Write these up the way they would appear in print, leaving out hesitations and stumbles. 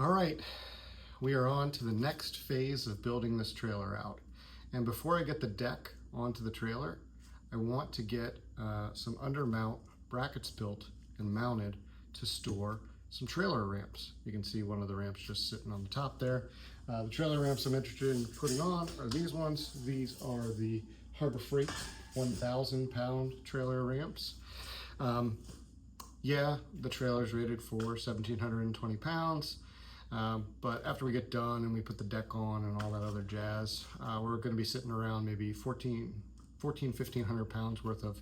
All right, we are on to the next phase of building this trailer out. And before I get the deck onto the trailer, I want to get some undermount brackets built and mounted to store some trailer ramps. You can see one of the ramps just sitting on the top there. The trailer ramps I'm interested in putting on are these ones. These are the Harbor Freight 1,000 pound trailer ramps. Yeah, the trailer's rated for 1,720 pounds. But after we get done and we put the deck on and all that other jazz, we're going to be sitting around maybe 1,500 pounds worth of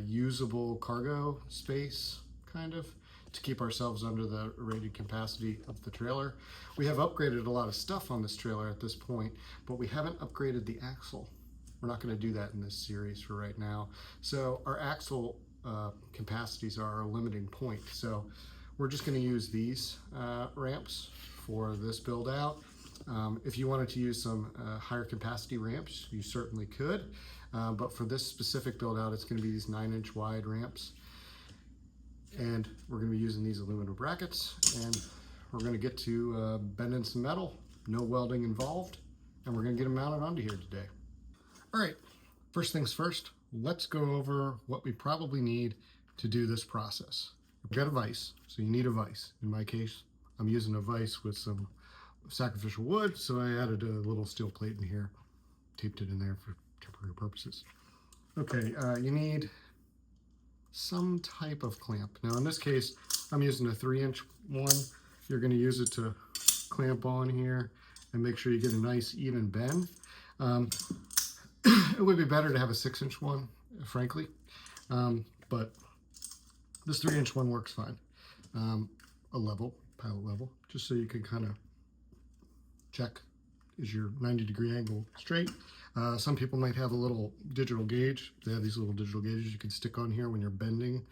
usable cargo space, kind of, to keep ourselves under the rated capacity of the trailer. We have upgraded a lot of stuff on this trailer at this point, but we haven't upgraded the axle. We're not going to do that in this series for right now. So our axle capacities are our limiting point. So we're just going to use these ramps for this build out. If you wanted to use some higher capacity ramps, you certainly could. But for this specific build out, it's going to be these 9-inch wide ramps. And we're going to be using these aluminum brackets. And we're going to get to bending some metal, no welding involved. And we're going to get them mounted onto here today. All right, first things first, let's go over what we probably need to do this process. We've got a vise, so you need a vise. In my case, I'm using a vise with some sacrificial wood, so I added a little steel plate in here, taped it in there for temporary purposes. Okay, you need some type of clamp. Now in this case, I'm using a 3-inch one. You're going to use it to clamp on here and make sure you get a nice even bend. It would be better to have a 6-inch one, frankly, but this 3-inch one works fine. A level, pilot level, just so you can kind of check, is your 90-degree angle straight? Some people might have a little digital gauge. They have these little digital gauges you can stick on here when you're bending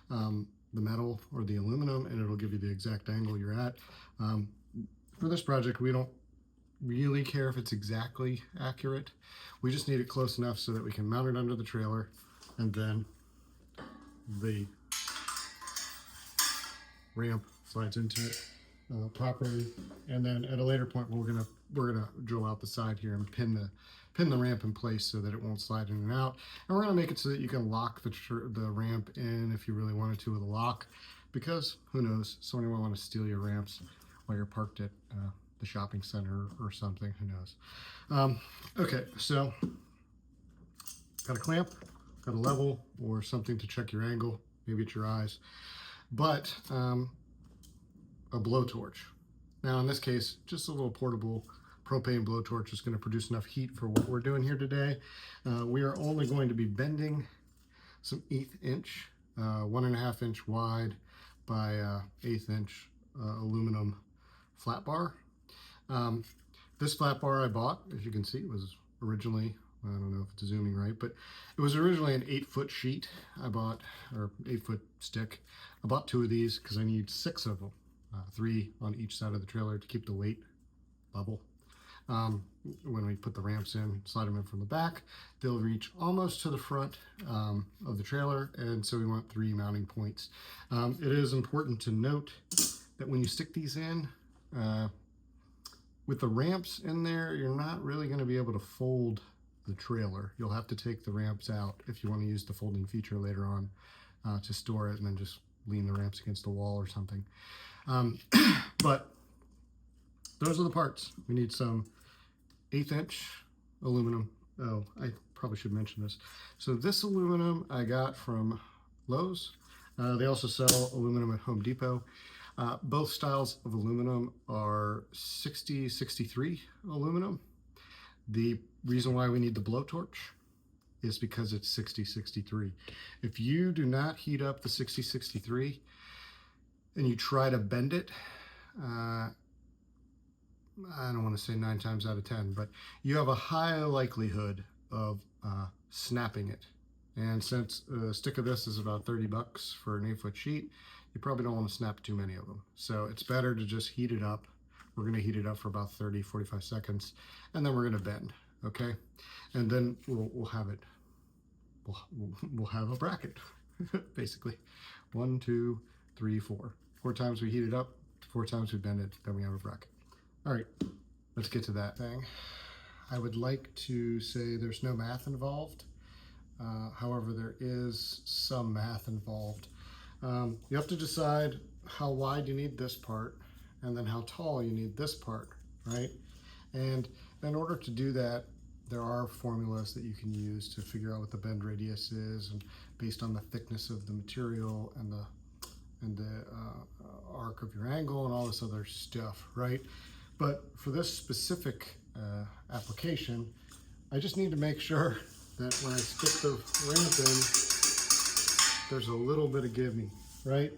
the metal or the aluminum, and it'll give you the exact angle you're at. For this project, we don't really care if it's exactly accurate. We just need it close enough so that we can mount it under the trailer, and then the ramp slides into it properly. And then at a later point, we're gonna drill out the side here and pin the ramp in place so that it won't slide in and out. And we're gonna make it so that you can lock the ramp in if you really wanted to with a lock, because who knows, somebody might want to steal your ramps while you're parked at the shopping center or something, who knows. Okay, so got a clamp, got a level or something to check your angle, maybe it's your eyes, but a blowtorch. Now in this case, just a little portable propane blowtorch is going to produce enough heat for what we're doing here today. We are only going to be bending some 1/8 inch, 1.5 inch wide by 1/8 inch aluminum flat bar. This flat bar I bought, as you can see, was originally, I don't know if it's zooming right, but it was originally an 8-foot sheet I bought, or 8-foot stick. I bought 2 of these because I need 6 of them, 3 on each side of the trailer to keep the weight level. When we put the ramps in, slide them in from the back, they'll reach almost to the front of the trailer, and so we want 3 mounting points. It is important to note that when you stick these in, with the ramps in there, you're not really going to be able to fold the trailer. You'll have to take the ramps out if you want to use the folding feature later on to store it, and then just lean the ramps against the wall or something. But those are the parts. We need some 1/8 inch aluminum. Oh, I probably should mention this. So this aluminum I got from Lowe's. They also sell aluminum at Home Depot. Both styles of aluminum are 6063 aluminum. The reason why we need the blowtorch is because it's 6063. If you do not heat up the 6063 and you try to bend it, I don't want to say 9 times out of 10, but you have a high likelihood of snapping it. And since a stick of this is about 30 bucks for an 8-foot sheet, you probably don't want to snap too many of them. So it's better to just heat it up. We're going to heat it up for about 30-45 seconds, and then we're going to bend, okay? And then we'll have it. We'll have a bracket, basically. 1, 2, 3, 4. 4 times we heat it up 4 times we bend it, then we have a bracket. All right, let's get to that thing. I would like to say there's no math involved. However, there is some math involved. You have to decide how wide you need this part and then how tall you need this part, right? And in order to do that, there are formulas that you can use to figure out what the bend radius is, and based on the thickness of the material and the arc of your angle and all this other stuff, right? But for this specific application, I just need to make sure that when I stick the ramp in, there's a little bit of give me, right?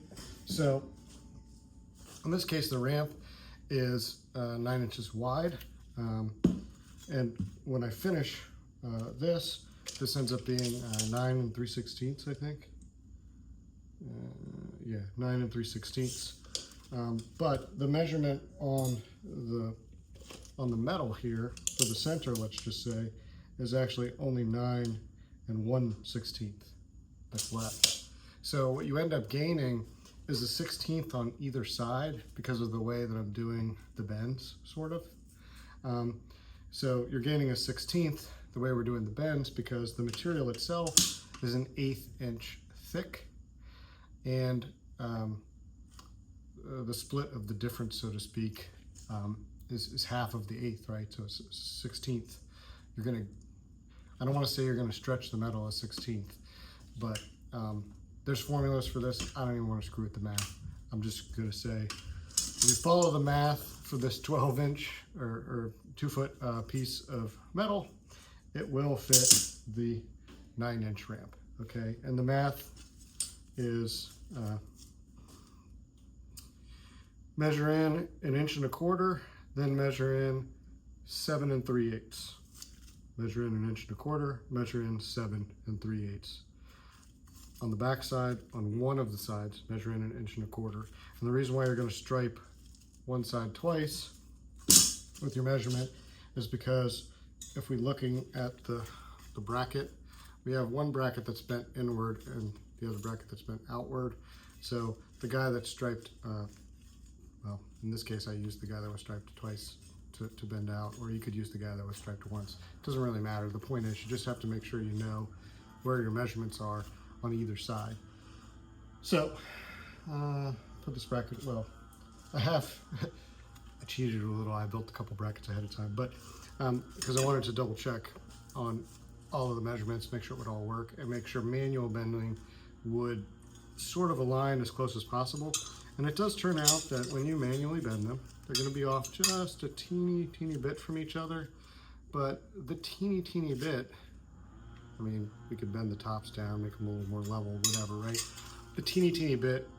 So in this case, the ramp is 9 inches wide. And when I finish this ends up being 9 3/16, I think. Yeah, 9 3/16. But the measurement on the metal here for the center, let's just say, is actually only 9 1/16. That's left. So what you end up gaining is a 1/16 on either side because of the way that I'm doing the bends, sort of. So you're gaining a 1/16 the way we're doing the bends because the material itself is an 1/8 inch thick, and the split of the difference, so to speak, is half of the 1/8, right? So it's 1/16. I don't want to say you're gonna stretch the metal a 1/16, but there's formulas for this. I don't even want to screw with the math. I'm just gonna say, if you follow the math for this 12 inch or 2 foot piece of metal, it will fit the 9 inch ramp, okay? And the math is measure in 1 1/4 inches, then measure in 7 3/8. Measure in 1 1/4 inches, measure in 7 3/8. On the back side, on one of the sides, measure in 1 1/4 inches. And the reason why you're going to stripe one side twice with your measurement is because if we're looking at the bracket, we have one bracket that's bent inward and the other bracket that's bent outward. So the guy that's striped, well, in this case I used the guy that was striped twice to bend out, or you could use the guy that was striped once. It doesn't really matter. The point is you just have to make sure you know where your measurements are on either side. So put this bracket, well, I cheated a little. I built a couple brackets ahead of time, but because I wanted to double check on all of the measurements, make sure it would all work, and make sure manual bending would sort of align as close as possible. And it does turn out that when you manually bend them, they're going to be off just a teeny bit from each other. But the teeny bit, I mean, we could bend the tops down, make them a little more level, whatever, right? The teeny bit,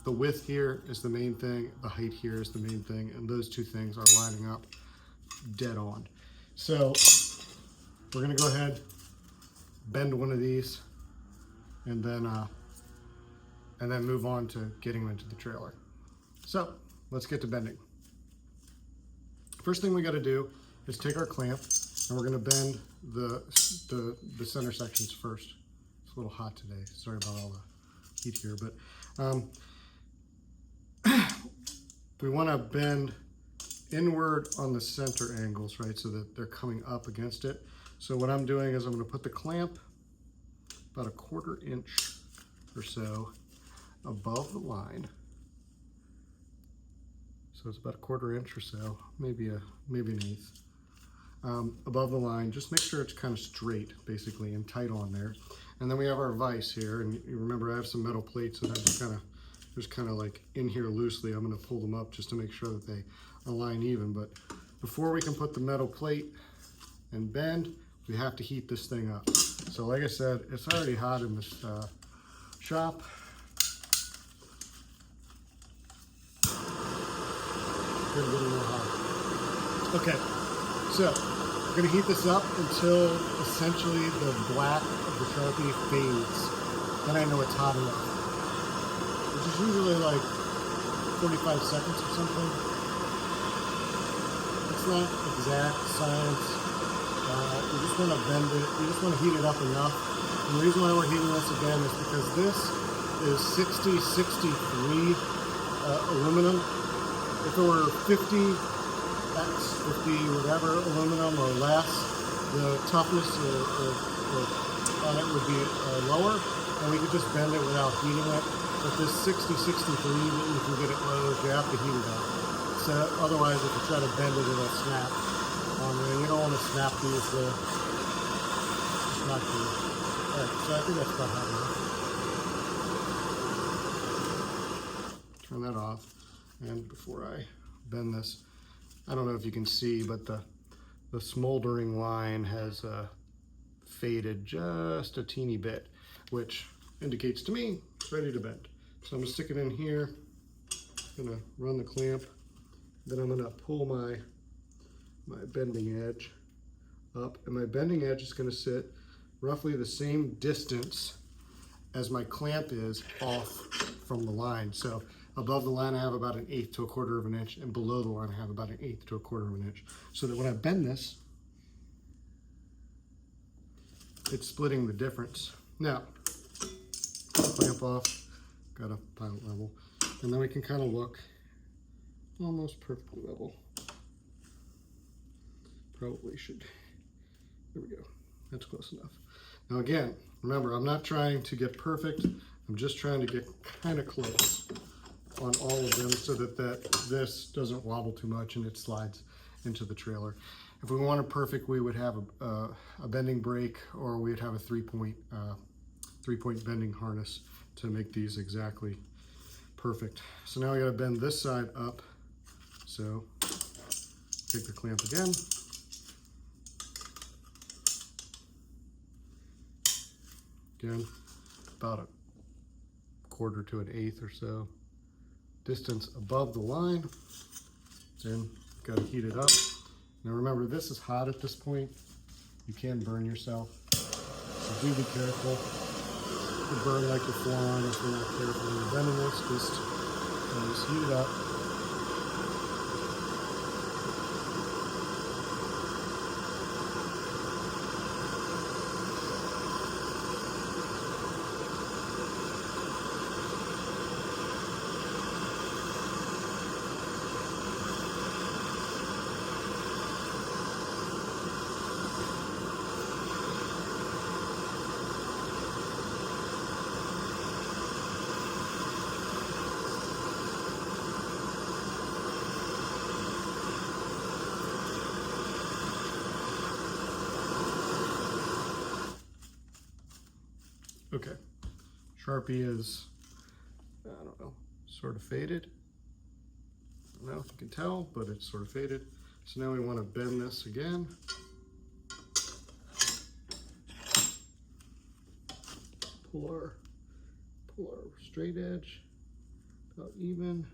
the width here is the main thing, the height here is the main thing, and those two things are lining up dead on. So we're gonna go ahead, bend one of these, and then move on to getting them into the trailer. So let's get to bending. First thing we gotta do is take our clamp, and we're gonna bend the center sections first. It's a little hot today. Sorry about all the heat here, but we want to bend inward on the center angles, right, so that they're coming up against it. So what I'm doing is I'm going to put the clamp about a 1/4 inch or so above the line. So it's about a 1/4 inch or so, maybe an 1/8 above the line. Just make sure it's kind of straight, basically, and tight on there. And then we have our vise here, and you remember I have some metal plates that I just kind of like in here loosely. I'm going to pull them up just to make sure that they align even. But before we can put the metal plate and bend, we have to heat this thing up. So like I said, it's already hot in this shop. It's getting a little more hot. Okay, so we're going to heat this up until essentially the black of the Sharpie fades. Then I know it's hot enough. Which is usually like 45 seconds or something. It's not exact science. You just want to bend it. You just want to heat it up enough. And the reason why we're heating this again is because this is 60-63 aluminum. If it were 50 whatever aluminum or less, the toughness on it would be lower, and we could just bend it without heating it. But this 60-63, you can get it low, you have to heat it up. So otherwise, if you try to bend it, it'll snap on there. You don't want to snap these. It's not good. All right, so I think that's about how it is. Turn that off. And before I bend this, I don't know if you can see, but the smoldering line has faded just a teeny bit, which indicates to me it's ready to bend. So I'm gonna stick it in here, gonna run the clamp, then I'm gonna pull my bending edge up, and my bending edge is gonna sit roughly the same distance as my clamp is off from the line. So above the line I have about 1/8 to 1/4 of an inch, and below the line I have about 1/8 to 1/4 of an inch. So that when I bend this, it's splitting the difference. Now, clamp off, got a pilot level, and then we can kind of look almost perfectly level. Probably should, there we go, that's close enough. Now again, remember, I'm not trying to get perfect, I'm just trying to get kind of close on all of them so that this doesn't wobble too much and it slides into the trailer. If we wanted perfect, we would have a bending brake, or we'd have a three-point bending harness to make these exactly perfect. So now I gotta bend this side up. So take the clamp again. Again, about 1/4 to 1/8 or so distance above the line. Then gotta heat it up. Now remember, this is hot at this point. You can burn yourself, so do be careful. You can burn like your forearm if you're not careful when you're bending this. Just heat it up. Okay, Sharpie is, I don't know, sort of faded. I don't know if you can tell, but it's sort of faded. So now we want to bend this again. Pull our straight edge about even,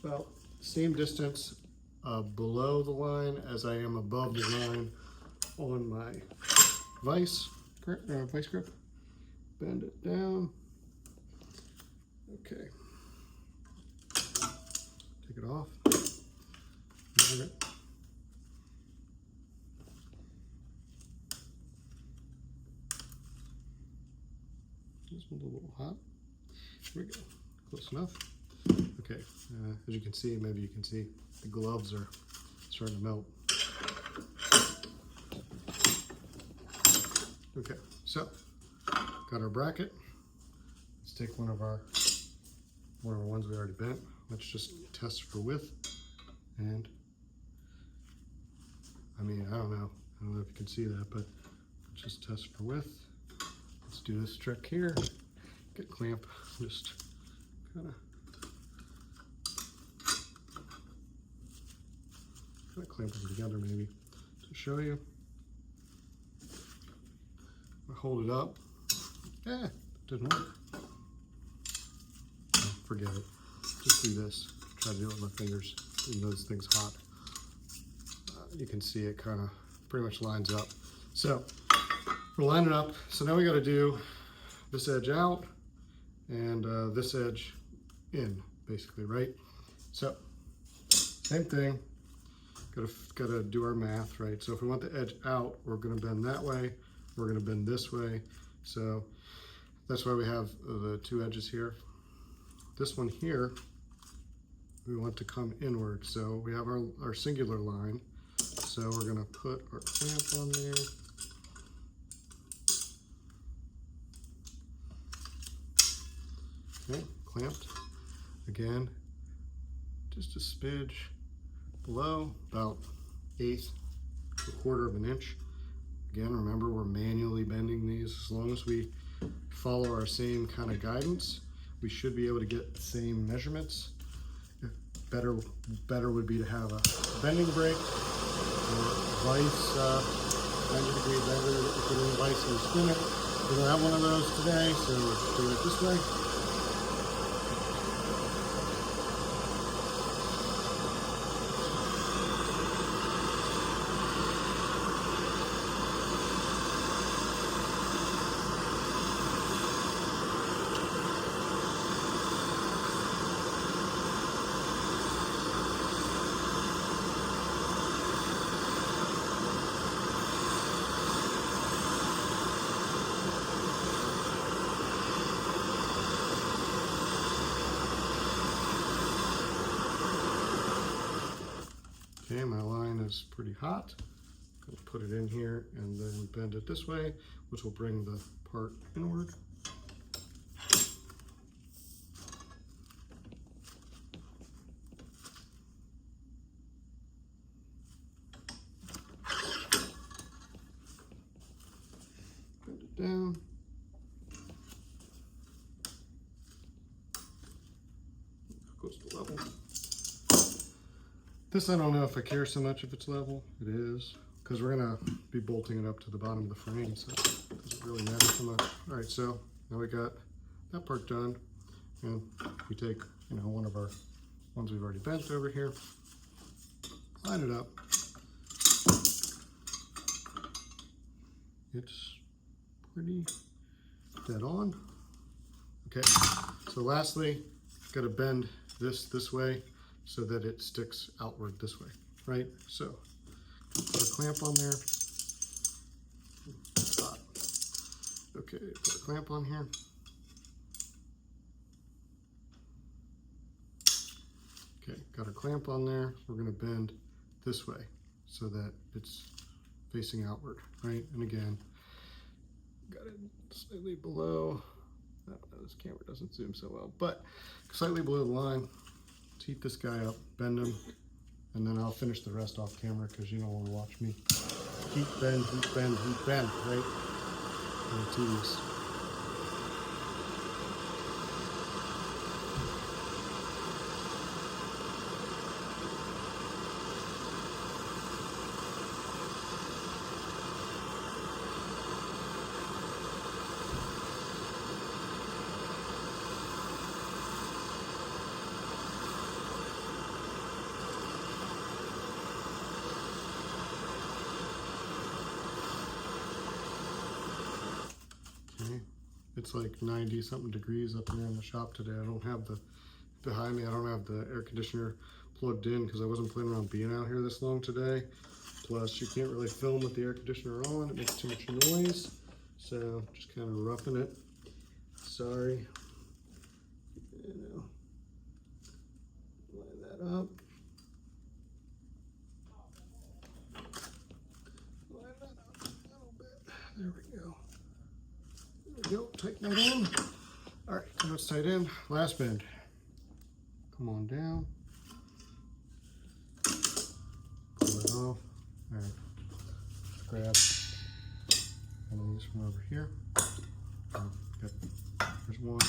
about the same distance below the line as I am above the line on my vice grip. Bend it down. Okay. Take it off. Measure it. This one's a little hot. Here we go. Close enough. Okay. As you can see, maybe you can see the gloves are starting to melt. Okay, so got our bracket. Let's take one of our ones we already bent. Let's just test for width. And I mean, I don't know if you can see that, but let's just test for width. Let's do this trick here. Get clamp, just kind of clamp them together maybe to show you. I hold it up. Didn't work. Oh, forget it. Just do this. Try to do it with my fingers, even though this thing's hot. You can see it kind of pretty much lines up. So we're lining up. So now we got to do this edge out and this edge in, basically, right? So same thing. Gotta do our math, right? So if we want the edge out, we're gonna bend that way. We're gonna bend this way. So that's why we have the two edges here. this one here, we want to come inward. So we have our singular line. So we're gonna put our clamp on there. Okay, clamped. Again, just a smidge below, about 1/8 to 1/4 of an inch. Again, remember we're manually bending these. As long as we follow our same kind of guidance, we should be able to get the same measurements. Better would be to have a bending brake or vice, 90-degree bender that you put in the vice and spin it. We don't have one of those today, so let's do it this way. Okay, my line is pretty hot. I'm gonna put it in here and then bend it this way, which will bring the part inward. Bend it down. Goes to level. This, I don't know if I care so much if it's level. It is, because we're gonna be bolting it up to the bottom of the frame, so it doesn't really matter so much. All right, so now we got that part done, and we take, you know, one of our ones we've already bent over here, line it up. It's pretty dead on. Okay, so lastly, gotta bend this way, so that it sticks outward this way, right? So put a clamp on there. Hot. Okay, put a clamp on here. Okay, got our clamp on there. We're gonna bend this way so that it's facing outward, right? And again, got it slightly below. I don't know, this camera doesn't zoom so well, but slightly below the line. Heat this guy up, bend him, and then I'll finish the rest off camera because you don't want to watch me heat bend, right? Very tedious. It's like 90 something degrees up here in the shop today. I don't have behind me, I don't have the air conditioner plugged in because I wasn't planning on being out here this long today. Plus you can't really film with the air conditioner on, it makes too much noise. So just kind of roughing it. Sorry. You know, line that up. Line that up a little bit. There we go. Go, tighten that in. All right, now it's tight in. Last bend. Come on down. Pull it off. All right, grab one of these from over here. There's one.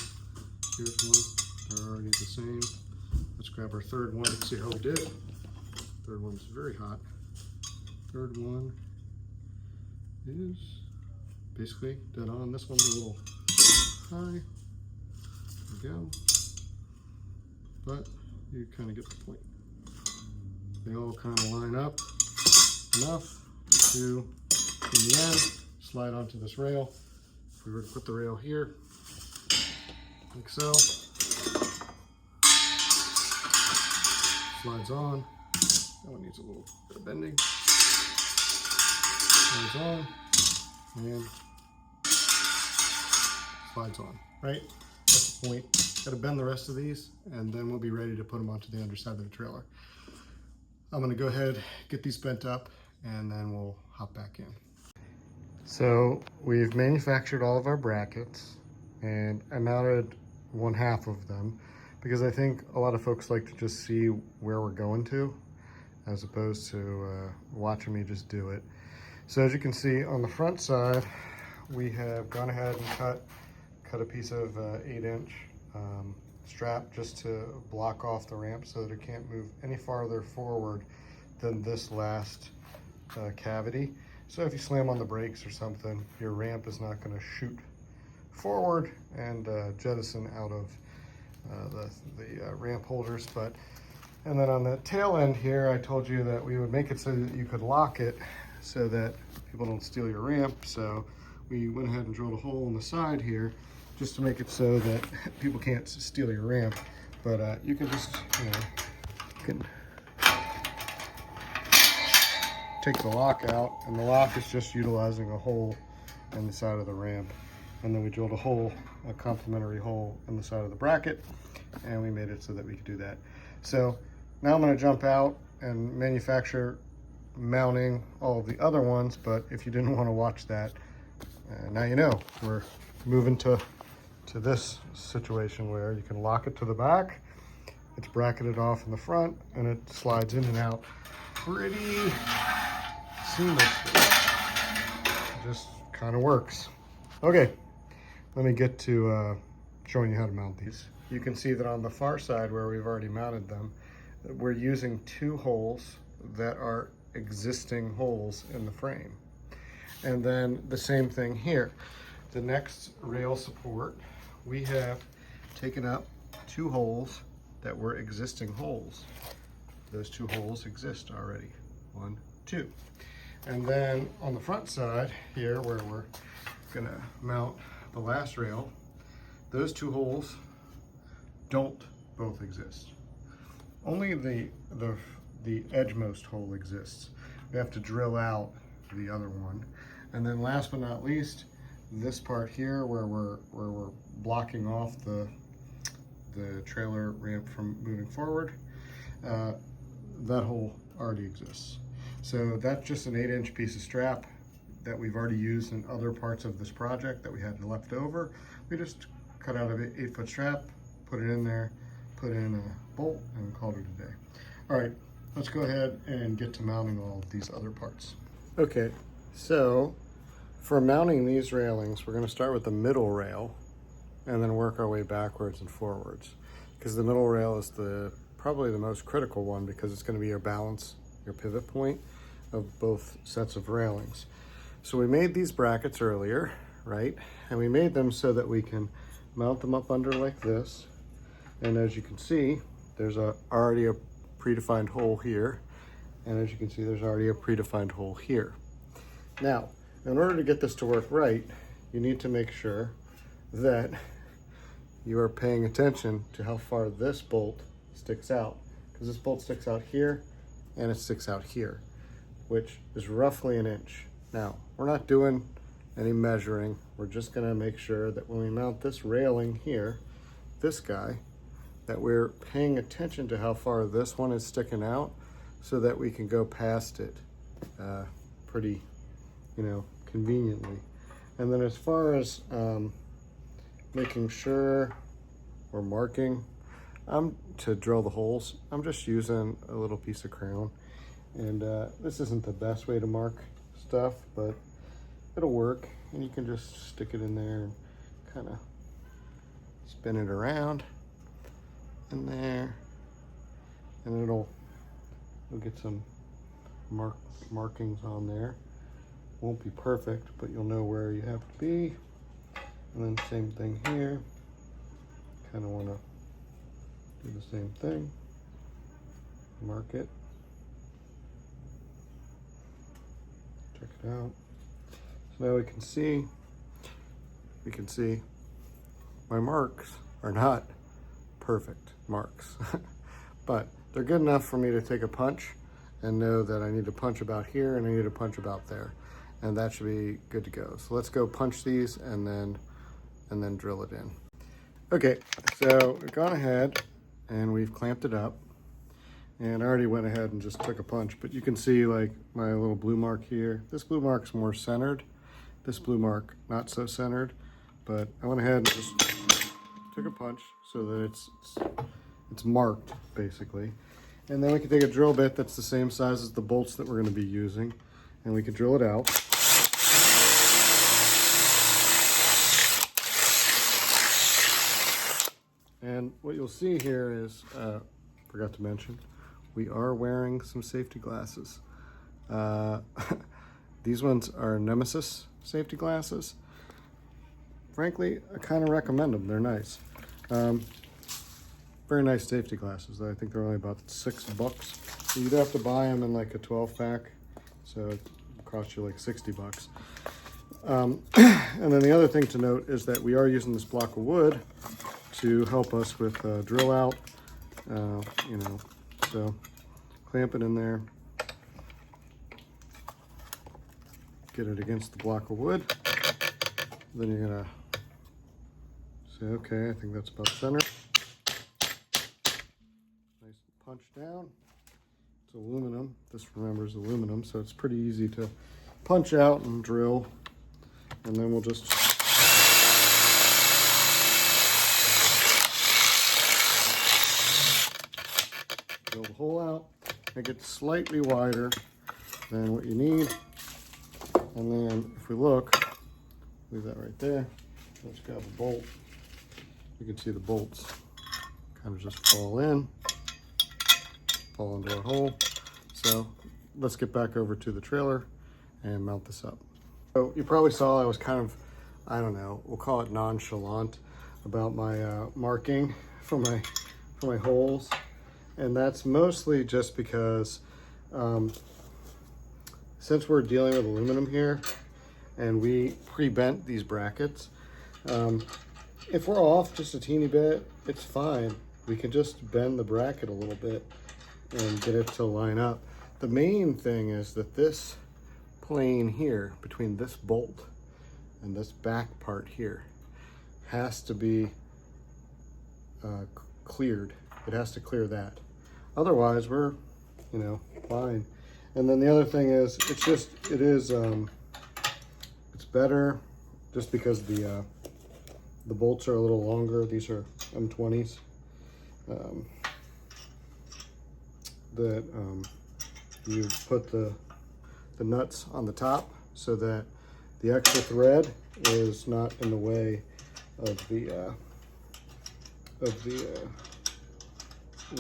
Here's one. They're already the same. Let's grab our third one and see how we did. Third one's very hot. Third one is basically dead on. This one's a little high. There we go. But you kind of get the point. They all kind of line up enough to, in the end, slide onto this rail. If we were to put the rail here, like so, slides on. That one needs a little bit of bending. Slides on, and slides on, right? That's the point. Gotta bend the rest of these, and then we'll be ready to put them onto the underside of the trailer. I'm gonna go ahead, get these bent up, and then we'll hop back in. So we've manufactured all of our brackets, and I mounted 1/2 of them because I think a lot of folks like to just see where we're going to, as opposed to watching me just do it. So as you can see on the front side, we have gone ahead and cut a piece of 8-inch strap just to block off the ramp so that it can't move any farther forward than this last cavity. So if you slam on the brakes or something, your ramp is not going to shoot forward and jettison out of the ramp holders. And then on the tail end here, I told you that we would make it so that you could lock it so that people don't steal your ramp. So we went ahead and drilled a hole in the side here just to make it so that people can't steal your ramp. But you can just, you can take the lock out, and the lock is just utilizing a hole in the side of the ramp. And then we drilled a complementary hole in the side of the bracket, and we made it so that we could do that. So now I'm going to jump out and manufacture mounting all of the other ones, but if you didn't want to watch that, now you know. We're moving to this situation where you can lock it to the back, it's bracketed off in the front, and it slides in and out pretty seamlessly. It just kind of works. Okay, let me get to showing you how to mount these. You can see that on the far side where we've already mounted them, we're using 2 holes that are existing holes in the frame. And then the same thing here. The next rail support, we have taken up 2 holes that were existing holes. Those 2 holes exist already. 1, 2. And then on the front side here, where we're gonna mount the last rail, those 2 holes don't both exist. Only the edgemost hole exists. We have to drill out the other one. And then last but not least, this part here where we're blocking off the trailer ramp from moving forward, that hole already exists. So that's just an 8-inch piece of strap that we've already used in other parts of this project that we had left over. We just cut out an 8-foot strap, put it in there, put in a bolt, and called it a day. All right, let's go ahead and get to mounting all of these other parts. Okay, so for mounting these railings, we're going to start with the middle rail and then work our way backwards and forwards, because the middle rail is probably the most critical one, because it's going to be your balance, your pivot point of both sets of railings. So we made these brackets earlier, right? And we made them so that we can mount them up under like this. And as you can see, there's already a predefined hole here. And as you can see, there's already a predefined hole here. Now, in order to get this to work right, you need to make sure that you are paying attention to how far this bolt sticks out, because this bolt sticks out here and it sticks out here, which is roughly 1 inch. Now, we're not doing any measuring. We're just going to make sure that when we mount this railing here, this guy, that we're paying attention to how far this one is sticking out so that we can go past it pretty, conveniently. And then as far as making sure we're marking, to drill the holes, I'm just using a little piece of crayon. And this isn't the best way to mark stuff, but it'll work. And you can just stick it in there and kind of spin it around in there, and it'll get some markings on there. Won't be perfect, but you'll know where you have to be. And then same thing here. Kind of want to do the same thing. Mark it. Check it out. So now we can see my marks are not perfect marks, but they're good enough for me to take a punch and know that I need to punch about here and I need to punch about there, and that should be good to go. So let's go punch these and then drill it in. Okay, so we've gone ahead and we've clamped it up. And I already went ahead and just took a punch, but you can see like my little blue mark here. This blue mark's more centered. This blue mark, not so centered, but I went ahead and just took a punch so that it's marked basically. And then we can take a drill bit that's the same size as the bolts that we're going to be using, and we can drill it out. And what you'll see here is, forgot to mention, we are wearing some safety glasses. These ones are Nemesis safety glasses. Frankly, I kind of recommend them. They're nice. Very nice safety glasses. I think they're only about $6. You'd have to buy them in like a 12 pack, so it cost you like $60. And then the other thing to note is that we are using this block of wood to help us with drill out, you know, so clamp it in there, get it against the block of wood, then you're gonna say, okay, I think that's about center. Nice punch down. It's aluminum. This, remember, is aluminum, so it's pretty easy to punch out and drill. And then we'll just drill the hole out, make it slightly wider than what you need. And then if we look, leave that right there. Let's grab a bolt. You can see the bolts kind of just fall into our hole. So let's get back over to the trailer and mount this up. So you probably saw I was kind of, I don't know, we'll call it nonchalant about my marking for my holes. And that's mostly just because since we're dealing with aluminum here and we pre-bent these brackets, if we're off just a teeny bit, it's fine. We can just bend the bracket a little bit and get it to line up. The main thing is that this plane here between this bolt and this back part here has to be cleared. It has to clear that. Otherwise, we're, you know, fine. And then the other thing is, it's better just because the bolts are a little longer. These are M20s. You put the nuts on the top so that the extra thread is not in the way of the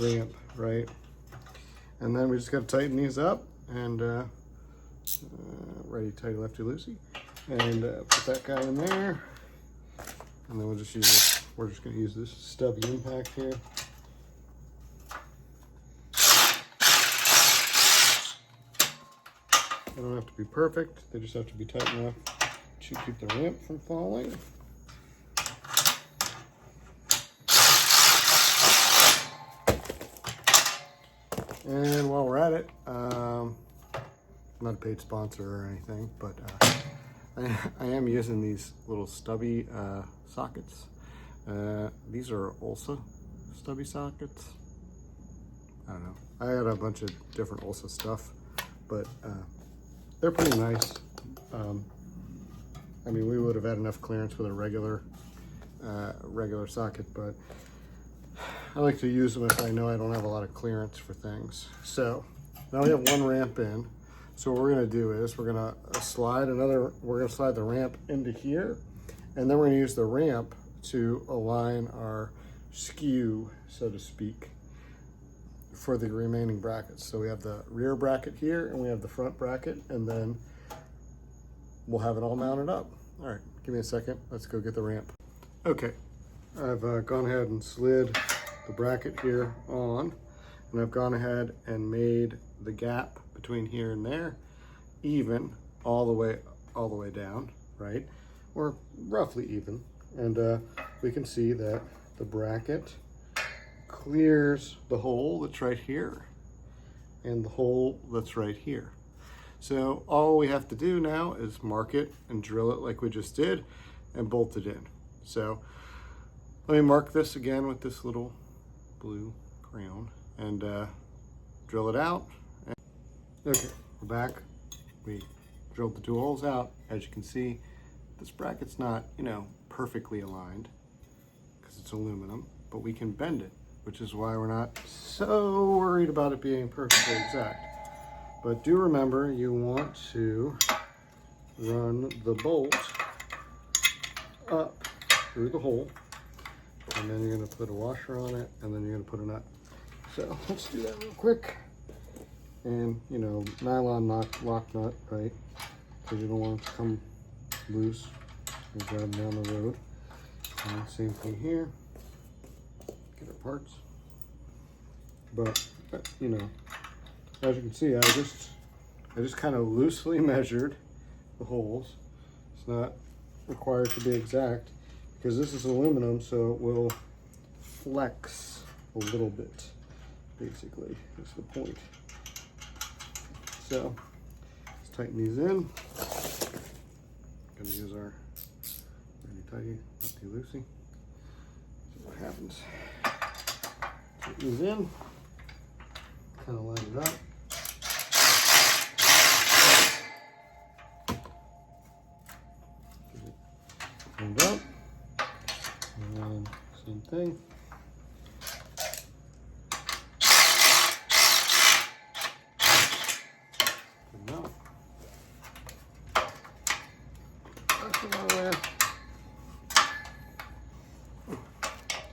ramp, right? And then we just got to tighten these up and righty tighty lefty loosey, and put that guy in there, and then we'll just use this. We're just going to use this stubby impact here. They don't have to be perfect, they just have to be tight enough to keep the ramp from falling. And while we're at it, I'm not a paid sponsor or anything, but I am using these little stubby sockets. These are also stubby sockets. I don't know. I had a bunch of different Ulsa stuff, but they're pretty nice. I mean, we would have had enough clearance with a regular socket, but I like to use them if I know I don't have a lot of clearance for things. So now we have one ramp in. So what we're gonna do is we're gonna slide the ramp into here, and then we're gonna use the ramp to align our skew, so to speak, for the remaining brackets. So we have the rear bracket here and we have the front bracket, and then we'll have it all mounted up. All right, give me a second. Let's go get the ramp. Okay, I've gone ahead and slid the bracket here on, and I've gone ahead and made the gap between here and there even all the way down, right? Or roughly even. And we can see that the bracket clears the hole that's right here and the hole that's right here. So all we have to do now is mark it and drill it like we just did and bolt it in. So Let me mark this again with this little blue crayon and drill it out. Okay, we're back. We drilled the 2 holes out. As you can see, this bracket's not, you know, perfectly aligned because it's aluminum, but we can bend it, which is why we're not so worried about it being perfectly exact. But do remember, you want to run the bolt up through the hole, and then you're going to put a washer on it, and then you're going to put a nut. So let's do that real quick. And, you know, nylon lock nut, right? Because you don't want it to come loose and driving down the road. And same thing here. Get our parts. But, you know, as you can see, I just kind of loosely measured the holes. It's not required to be exact because this is aluminum, so it will flex a little bit, basically. That's the point. So let's tighten these in. Gonna use our pretty tighty, not too loosey. See what happens. Tighten these in. Kind of line it up. Get it lined up. And then same thing.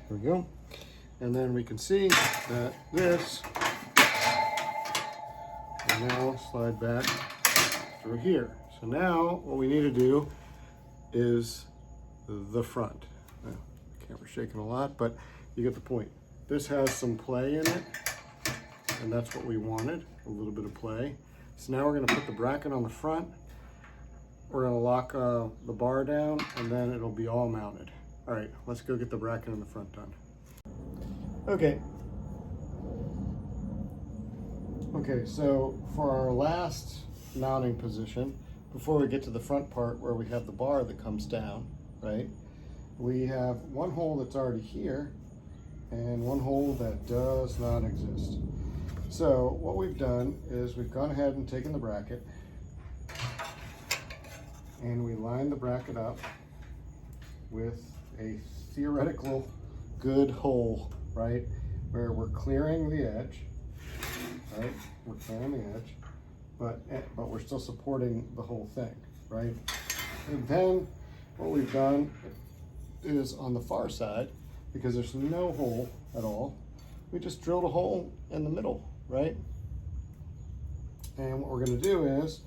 There we go. And then we can see that this will now slide back through here. So now what we need to do is the front. Now, the camera's shaking a lot, but you get the point. This has some play in it, and that's what we wanted, a little bit of play. So now we're going to put the bracket on the front. We're going to lock the bar down, and then it'll be all mounted. All right, let's go get the bracket in the front done. Okay, so for our last mounting position, before we get to the front part where we have the bar that comes down, right? We have one hole that's already here and one hole that does not exist. So what we've done is we've gone ahead and taken the bracket and we lined the bracket up with a theoretical good hole, right? Where we're clearing the edge, right? We're clearing the edge, but we're still supporting the whole thing, right? And then what we've done is on the far side, because there's no hole at all, we just drilled a hole in the middle, right? And what we're gonna do is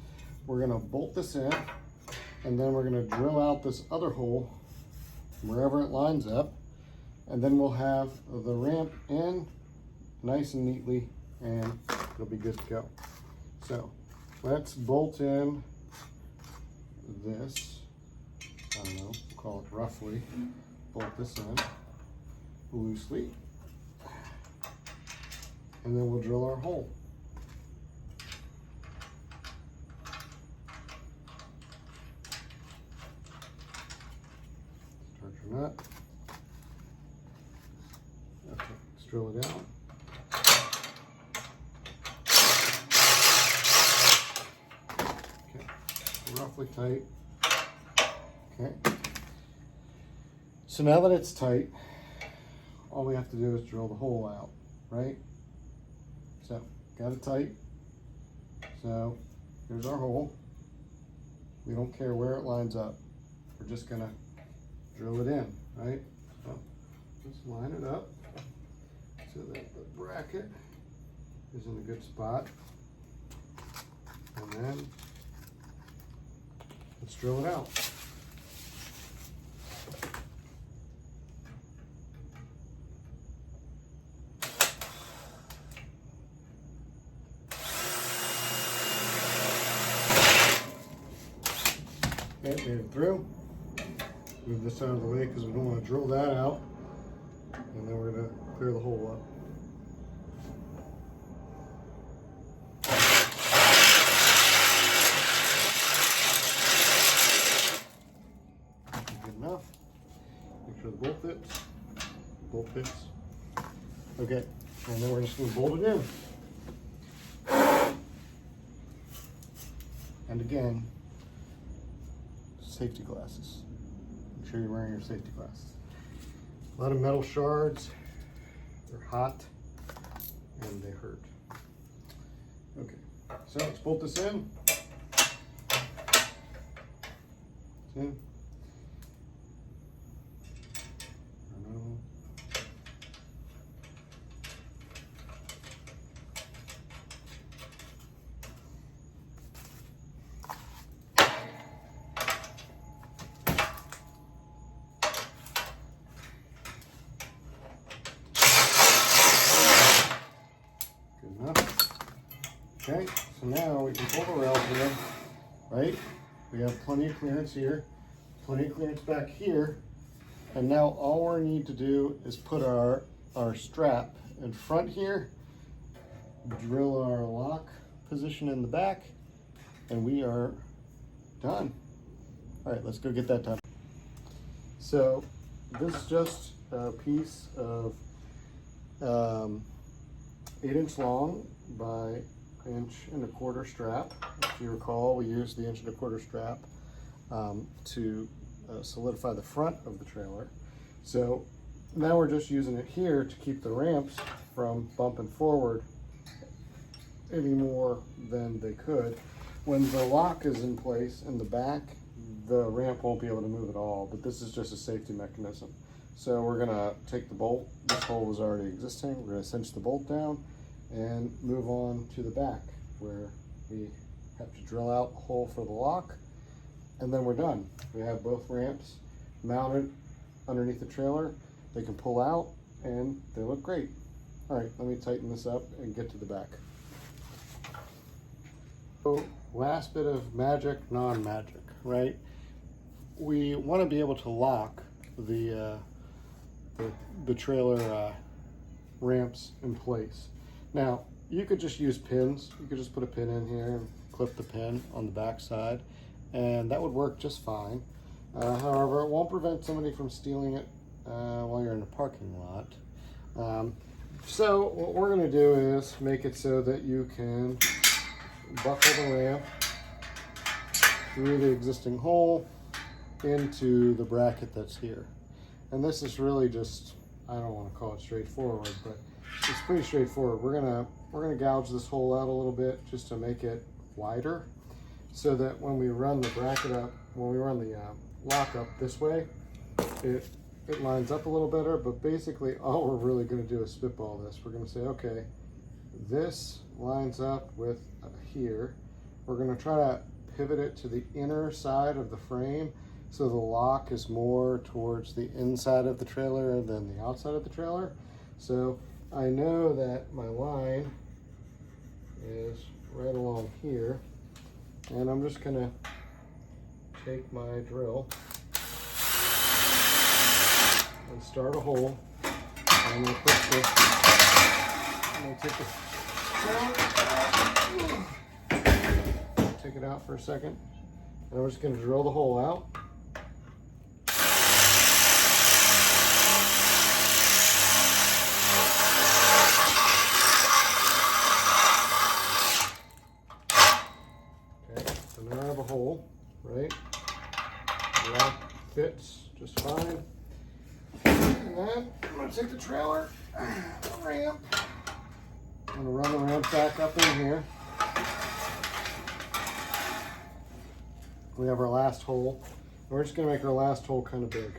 we're gonna bolt this in, and then we're gonna drill out this other hole wherever it lines up, and then we'll have the ramp in nice and neatly, and it'll be good to go. So let's bolt in this, I don't know, we'll call it roughly, bolt this in loosely, and then we'll drill our hole. Start your nut. Okay, let's drill it out. Okay, roughly tight. Okay. So now that it's tight, all we have to do is drill the hole out, right? So, got it tight. So, here's our hole. We don't care where it lines up. We're just gonna drill it in, right? So, just line it up so that the bracket is in a good spot. And then, let's drill it out. Okay, made it through. Move this out of the way because we don't want to drill that out. And then we're going to clear the hole up. Good enough. Make sure the bolt fits. bolt fits. Okay, and then we're just going to bolt it in. And again, safety glasses. Make sure you're wearing your safety glasses. A lot of metal shards. They're hot and they hurt. Okay, so let's bolt this in. It's in. Okay, so now we can pull the rails in, right? We have plenty of clearance here, plenty of clearance back here, and now all we need to do is put our strap in front here, drill our lock position in the back, and we are done. All right, let's go get that done. So this is just a piece of 8-inch long by 1.25 inch strap. If you recall, we used the 1.25 inch strap to solidify the front of the trailer. So now we're just using it here to keep the ramps from bumping forward any more than they could. When the lock is in place in the back, the ramp won't be able to move at all, but this is just a safety mechanism. So we're gonna take the bolt, this hole was already existing, we're gonna cinch the bolt down and move on to the back where we have to drill out a hole for the lock, and then we're done. We have both ramps mounted underneath the trailer. They can pull out and they look great. All right, let me tighten this up and get to the back. So last bit of magic, non-magic, right? We want to be able to lock the trailer ramps in place. Now, you could just use pins. You could just put a pin in here and clip the pin on the back side, and that would work just fine. However, it won't prevent somebody from stealing it while you're in the parking lot. So what we're gonna do is make it so that you can buckle the ramp through the existing hole into the bracket that's here. And this is really just, I don't want to call it straightforward, but it's pretty straightforward. We're gonna gouge this hole out a little bit just to make it wider, so that when we run the bracket up, when we run the lock up this way, it lines up a little better. But basically all we're really going to do is spitball this. We're going to say, okay, this lines up with here. We're going to try to pivot it to the inner side of the frame so the lock is more towards the inside of the trailer than the outside of the trailer. So I know that my line is right along here, and I'm just gonna take my drill and start a hole. I'm gonna take it out for a second, and I'm just gonna drill the hole out. Hole, right? The lock fits just fine. And then I'm going to take the trailer, the ramp. I'm going to run the ramp back up in here. We have our last hole. We're just going to make our last hole kind of big.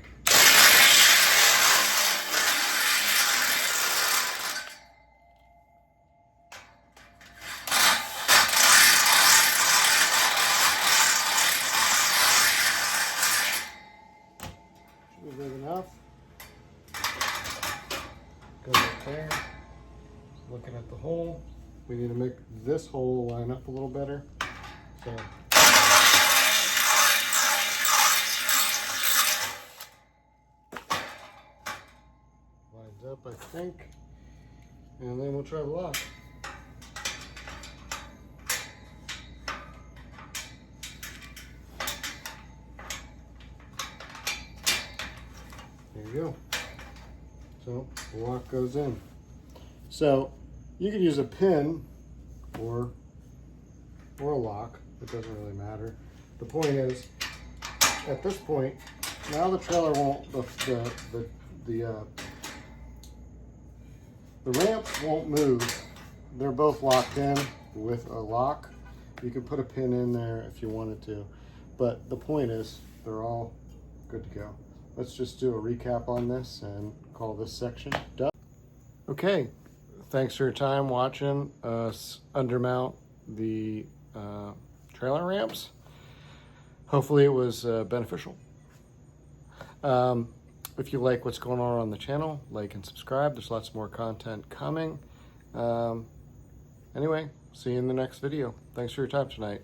Big enough. Go right there. Looking at the hole, we need to make this hole line up a little better. So lines up, I think, and then we'll try the lock. There you go. So the lock goes in. So you could use a pin or a lock. It doesn't really matter. The point is, at this point, now the trailer won't, the ramps won't move. They're both locked in with a lock. You can put a pin in there if you wanted to, but the point is they're all good to go. Let's just do a recap on this and call this section done. Okay, thanks for your time watching us undermount the trailer ramps. Hopefully it was beneficial. If you like what's going on the channel, like and subscribe. There's lots more content coming. Anyway, see you in the next video. Thanks for your time tonight.